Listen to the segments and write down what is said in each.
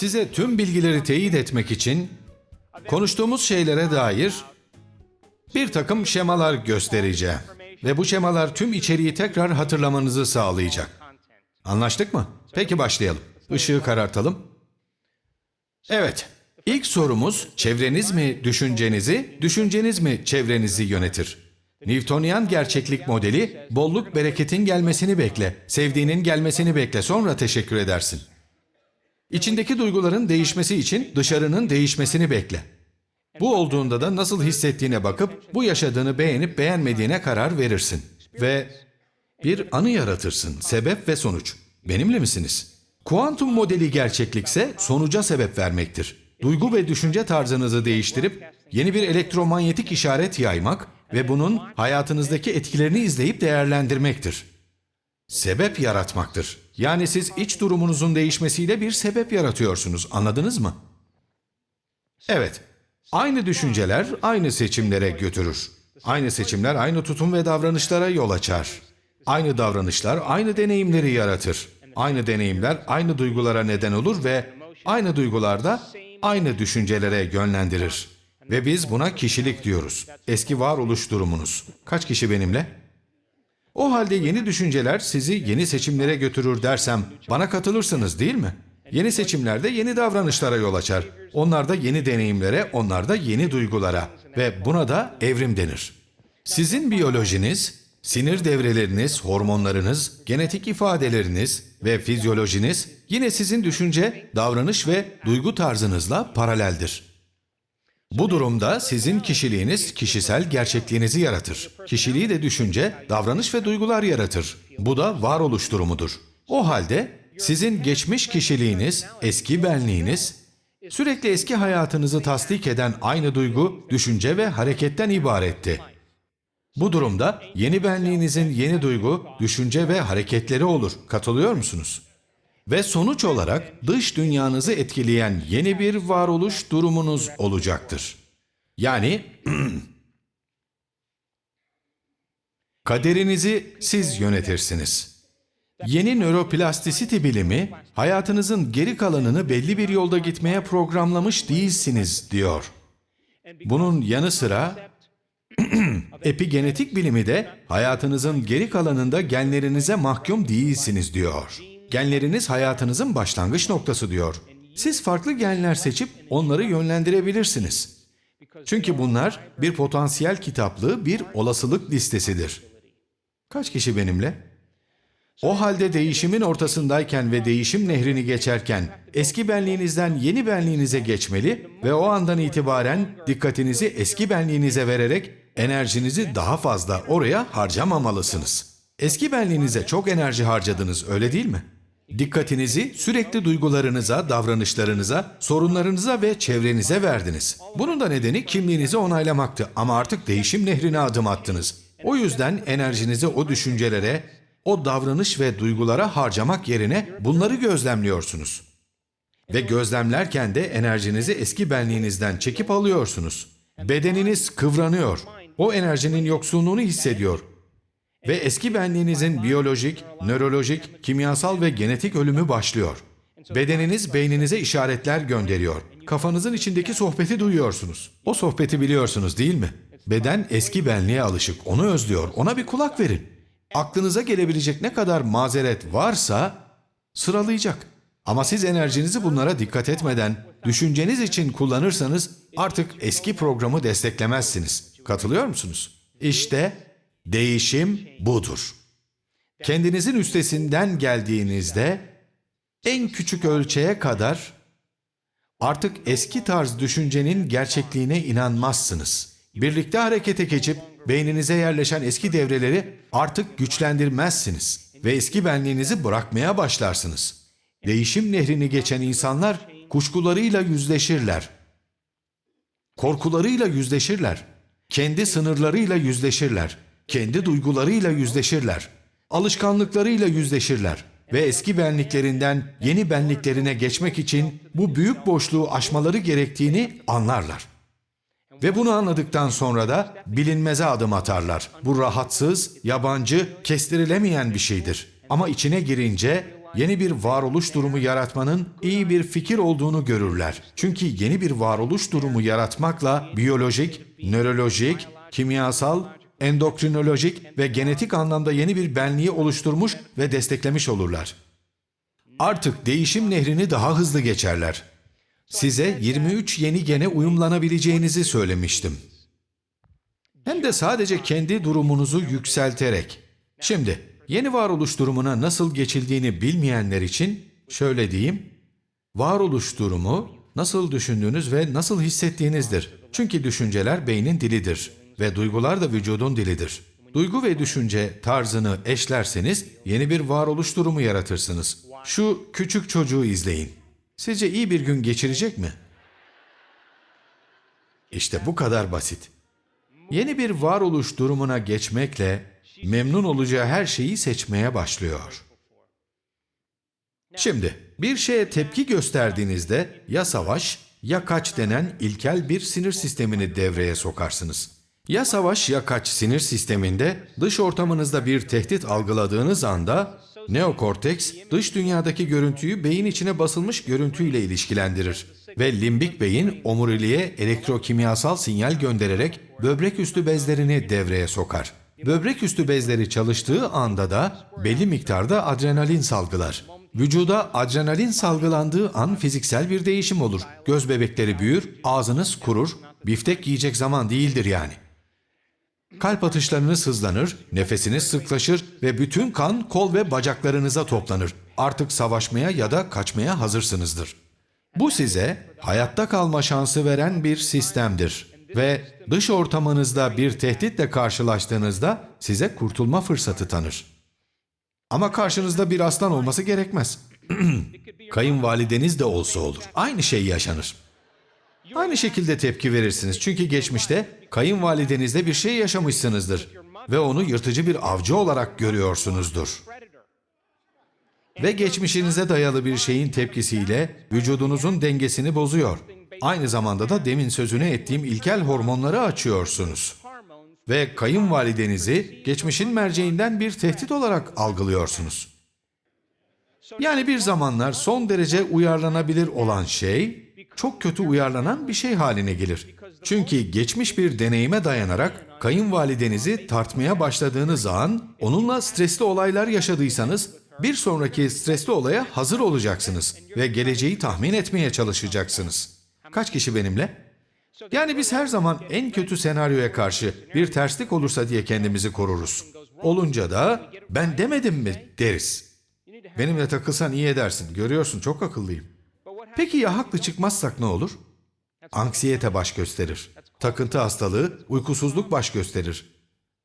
Size tüm bilgileri teyit etmek için konuştuğumuz şeylere dair bir takım şemalar göstereceğim. Ve bu şemalar tüm içeriği tekrar hatırlamanızı sağlayacak. Anlaştık mı? Peki başlayalım. Işığı karartalım. Evet. İlk sorumuz, çevreniz mi düşüncenizi, düşünceniz mi çevrenizi yönetir? Newtonian gerçeklik modeli, bolluk bereketin gelmesini bekle, sevdiğinin gelmesini bekle, sonra teşekkür edersin. İçindeki duyguların değişmesi için dışarının değişmesini bekle. Bu olduğunda da nasıl hissettiğine bakıp bu yaşadığını beğenip beğenmediğine karar verirsin. Ve bir anı yaratırsın, sebep ve sonuç. Benimle misiniz? Kuantum modeli gerçeklikse sonuca sebep vermektir. Duygu ve düşünce tarzınızı değiştirip yeni bir elektromanyetik işaret yaymak ve bunun hayatınızdaki etkilerini izleyip değerlendirmektir. Sebep yaratmaktır. Yani siz iç durumunuzun değişmesiyle bir sebep yaratıyorsunuz. Anladınız mı? Evet. Aynı düşünceler aynı seçimlere götürür. Aynı seçimler aynı tutum ve davranışlara yol açar. Aynı davranışlar aynı deneyimleri yaratır. Aynı deneyimler aynı duygulara neden olur ve aynı duygular da aynı düşüncelere yönlendirir. Ve biz buna kişilik diyoruz. Eski varoluş durumunuz. Kaç kişi benimle? O halde yeni düşünceler sizi yeni seçimlere götürür dersem bana katılırsınız değil mi? Yeni seçimlerde yeni davranışlara yol açar. Onlar da yeni deneyimlere, onlar da yeni duygulara ve buna da evrim denir. Sizin biyolojiniz, sinir devreleriniz, hormonlarınız, genetik ifadeleriniz ve fizyolojiniz yine sizin düşünce, davranış ve duygu tarzınızla paraleldir. Bu durumda sizin kişiliğiniz kişisel gerçekliğinizi yaratır. Kişiliği de düşünce, davranış ve duygular yaratır. Bu da varoluş durumudur. O halde sizin geçmiş kişiliğiniz, eski benliğiniz, sürekli eski hayatınızı tasdik eden aynı duygu, düşünce ve hareketten ibaretti. Bu durumda yeni benliğinizin yeni duygu, düşünce ve hareketleri olur. Katılıyor musunuz? Ve sonuç olarak dış dünyanızı etkileyen yeni bir varoluş durumunuz olacaktır. Yani kaderinizi siz yönetirsiniz. Yeni nöroplastisite bilimi, hayatınızın geri kalanını belli bir yolda gitmeye programlamış değilsiniz diyor. Bunun yanı sıra epigenetik bilimi de hayatınızın geri kalanında genlerinize mahkum değilsiniz diyor. Genleriniz hayatınızın başlangıç noktası diyor. Siz farklı genler seçip onları yönlendirebilirsiniz. Çünkü bunlar bir potansiyel kitaplığı, bir olasılık listesidir. Kaç kişi benimle? O halde değişimin ortasındayken ve değişim nehrini geçerken eski benliğinizden yeni benliğinize geçmeli ve o andan itibaren dikkatinizi eski benliğinize vererek enerjinizi daha fazla oraya harcamamalısınız. Eski benliğinize çok enerji harcadınız, öyle değil mi? Dikkatinizi sürekli duygularınıza, davranışlarınıza, sorunlarınıza ve çevrenize verdiniz. Bunun da nedeni kimliğinizi onaylamaktı ama artık değişim nehrine adım attınız. O yüzden enerjinizi o düşüncelere, o davranış ve duygulara harcamak yerine bunları gözlemliyorsunuz. Ve gözlemlerken de enerjinizi eski benliğinizden çekip alıyorsunuz. Bedeniniz kıvranıyor. O enerjinin yoksunluğunu hissediyor. Ve eski benliğinizin biyolojik, nörolojik, kimyasal ve genetik ölümü başlıyor. Bedeniniz beyninize işaretler gönderiyor. Kafanızın içindeki sohbeti duyuyorsunuz. O sohbeti biliyorsunuz değil mi? Beden eski benliğe alışık, onu özlüyor. Ona bir kulak verin. Aklınıza gelebilecek ne kadar mazeret varsa sıralayacak. Ama siz enerjinizi bunlara dikkat etmeden düşünceniz için kullanırsanız artık eski programı desteklemezsiniz. Katılıyor musunuz? İşte değişim budur. Kendinizin üstesinden geldiğinizde en küçük ölçeğe kadar artık eski tarz düşüncenin gerçekliğine inanmazsınız. Birlikte harekete geçip beyninize yerleşen eski devreleri artık güçlendirmezsiniz ve eski benliğinizi bırakmaya başlarsınız. Değişim nehrini geçen insanlar kuşkularıyla yüzleşirler. Korkularıyla yüzleşirler. Kendi sınırlarıyla yüzleşirler. Kendi duygularıyla yüzleşirler. Alışkanlıklarıyla yüzleşirler. Ve eski benliklerinden yeni benliklerine geçmek için bu büyük boşluğu aşmaları gerektiğini anlarlar. Ve bunu anladıktan sonra da bilinmeze adım atarlar. Bu rahatsız, yabancı, kestirilemeyen bir şeydir. Ama içine girince yeni bir varoluş durumu yaratmanın iyi bir fikir olduğunu görürler. Çünkü yeni bir varoluş durumu yaratmakla biyolojik, nörolojik, kimyasal, endokrinolojik ve genetik anlamda yeni bir benliği oluşturmuş ve desteklemiş olurlar. Artık değişim nehrini daha hızlı geçerler. Size 23 yeni gene uyumlanabileceğinizi söylemiştim. Hem de sadece kendi durumunuzu yükselterek. Şimdi, yeni varoluş durumuna nasıl geçildiğini bilmeyenler için şöyle diyeyim. Varoluş durumu, nasıl düşündüğünüz ve nasıl hissettiğinizdir. Çünkü düşünceler beynin dilidir ve duygular da vücudun dilidir. Duygu ve düşünce tarzını eşlerseniz yeni bir varoluş durumu yaratırsınız. Şu küçük çocuğu izleyin. Sizce iyi bir gün geçirecek mi? İşte bu kadar basit. Yeni bir varoluş durumuna geçmekle memnun olacağı her şeyi seçmeye başlıyor. Şimdi bir şeye tepki gösterdiğinizde ya savaş ya kaç denen ilkel bir sinir sistemini devreye sokarsınız. Ya savaş ya kaç sinir sisteminde dış ortamınızda bir tehdit algıladığınız anda neokorteks dış dünyadaki görüntüyü beyin içine basılmış görüntüyle ilişkilendirir ve limbik beyin omuriliğe elektrokimyasal sinyal göndererek böbrek üstü bezlerini devreye sokar. Böbrek üstü bezleri çalıştığı anda da belli miktarda adrenalin salgılar. Vücuda adrenalin salgılandığı an fiziksel bir değişim olur. Göz bebekleri büyür, ağzınız kurur, biftek yiyecek zaman değildir yani. Kalp atışlarınız hızlanır, nefesiniz sıklaşır ve bütün kan kol ve bacaklarınıza toplanır. Artık savaşmaya ya da kaçmaya hazırsınızdır. Bu size hayatta kalma şansı veren bir sistemdir ve dış ortamınızda bir tehditle karşılaştığınızda size kurtulma fırsatı tanır. Ama karşınızda bir aslan olması gerekmez. Kayınvalideniz de olsa olur. Aynı şey yaşanır. Aynı şekilde tepki verirsiniz çünkü geçmişte kayınvalidenizle bir şey yaşamışsınızdır ve onu yırtıcı bir avcı olarak görüyorsunuzdur. Ve geçmişinize dayalı bir şeyin tepkisiyle vücudunuzun dengesini bozuyor. Aynı zamanda da demin sözünü ettiğim ilkel hormonları açıyorsunuz. Ve kayınvalidenizi geçmişin merceğinden bir tehdit olarak algılıyorsunuz. Yani bir zamanlar son derece uyarlanabilir olan şey, çok kötü uyarlanan bir şey haline gelir. Çünkü geçmiş bir deneyime dayanarak kayınvalidenizi tartmaya başladığınız an, onunla stresli olaylar yaşadıysanız, bir sonraki stresli olaya hazır olacaksınız ve geleceği tahmin etmeye çalışacaksınız. Kaç kişi benimle? Yani biz her zaman en kötü senaryoya karşı bir terslik olursa diye kendimizi koruruz. Olunca da ben demedim mi deriz. Benimle takılsan iyi edersin. Görüyorsun çok akıllıyım. Peki ya haklı çıkmazsak ne olur? Anksiyete baş gösterir. Takıntı hastalığı, uykusuzluk baş gösterir.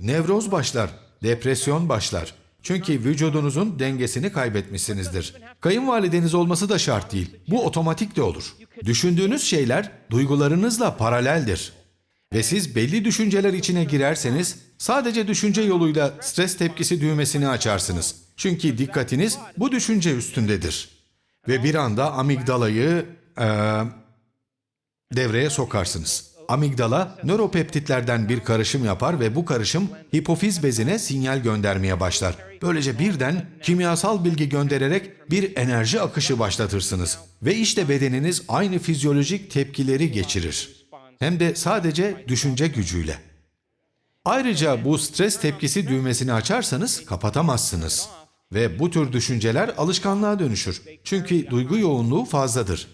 Nevroz başlar, depresyon başlar. Çünkü vücudunuzun dengesini kaybetmişsinizdir. Kayınvalideniz olması da şart değil. Bu otomatik de olur. Düşündüğünüz şeyler duygularınızla paraleldir. Ve siz belli düşünceler içine girerseniz sadece düşünce yoluyla stres tepkisi düğmesini açarsınız. Çünkü dikkatiniz bu düşünce üstündedir. Ve bir anda amigdalayı devreye sokarsınız. Amigdala nöropeptitlerden bir karışım yapar ve bu karışım hipofiz bezine sinyal göndermeye başlar. Böylece birden kimyasal bilgi göndererek bir enerji akışı başlatırsınız. Ve işte bedeniniz aynı fizyolojik tepkileri geçirir. Hem de sadece düşünce gücüyle. Ayrıca bu stres tepkisi düğmesini açarsanız kapatamazsınız. Ve bu tür düşünceler alışkanlığa dönüşür. Çünkü duygu yoğunluğu fazladır.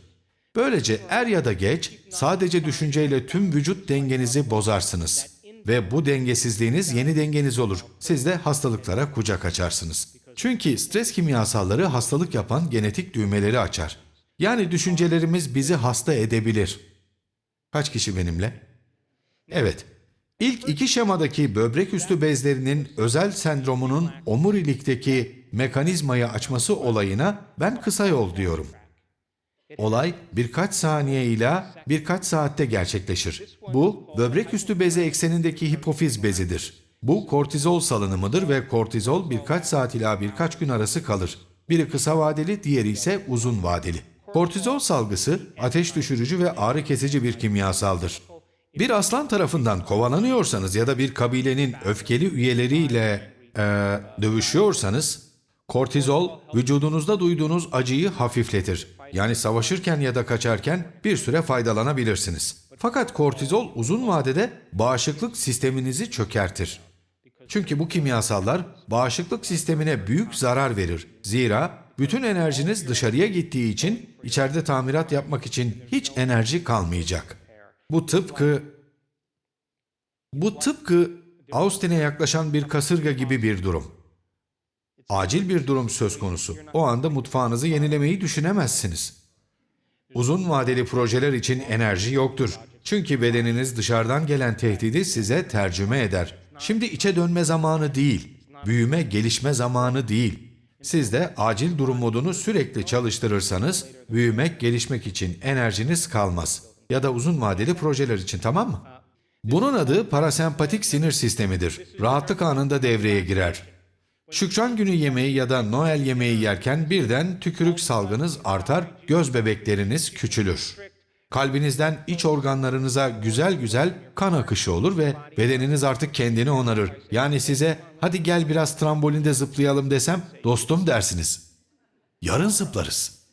Böylece er ya da geç sadece düşünceyle tüm vücut dengenizi bozarsınız. Ve bu dengesizliğiniz yeni dengeniz olur. Siz de hastalıklara kucak açarsınız. Çünkü stres kimyasalları hastalık yapan genetik düğmeleri açar. Yani düşüncelerimiz bizi hasta edebilir. Kaç kişi benimle? Evet. İlk iki şemadaki böbrek üstü bezlerinin özel sendromunun omurilikteki mekanizmayı açması olayına ben kısa yol diyorum. Olay birkaç saniye ile birkaç saatte gerçekleşir. Bu, böbrek üstü bezi eksenindeki hipofiz bezidir. Bu kortizol salınımıdır ve kortizol birkaç saat ila birkaç gün arası kalır. Biri kısa vadeli, diğeri ise uzun vadeli. Kortizol salgısı ateş düşürücü ve ağrı kesici bir kimyasaldır. Bir aslan tarafından kovalanıyorsanız ya da bir kabilenin öfkeli üyeleriyle dövüşüyorsanız, Kortizol, vücudunuzda duyduğunuz acıyı hafifletir. Yani savaşırken ya da kaçarken bir süre faydalanabilirsiniz. Fakat kortizol uzun vadede bağışıklık sisteminizi çökertir. Çünkü bu kimyasallar bağışıklık sistemine büyük zarar verir. Zira bütün enerjiniz dışarıya gittiği için içeride tamirat yapmak için hiç enerji kalmayacak. Bu tıpkı Austin'e yaklaşan bir kasırga gibi bir durum. Acil bir durum söz konusu. O anda mutfağınızı yenilemeyi düşünemezsiniz. Uzun vadeli projeler için enerji yoktur. Çünkü bedeniniz dışarıdan gelen tehdidi size tercüme eder. Şimdi içe dönme zamanı değil, büyüme, gelişme zamanı değil. Siz de acil durum modunu sürekli çalıştırırsanız, büyümek, gelişmek için enerjiniz kalmaz. Ya da uzun vadeli projeler için, tamam mı? Bunun adı parasempatik sinir sistemidir. Rahatlık anında devreye girer. Şükran günü yemeği ya da Noel yemeği yerken birden tükürük salgınız artar, göz bebekleriniz küçülür. Kalbinizden iç organlarınıza güzel güzel kan akışı olur ve bedeniniz artık kendini onarır. Yani size hadi gel biraz trambolinde zıplayalım desem dostum dersiniz. Yarın zıplarız.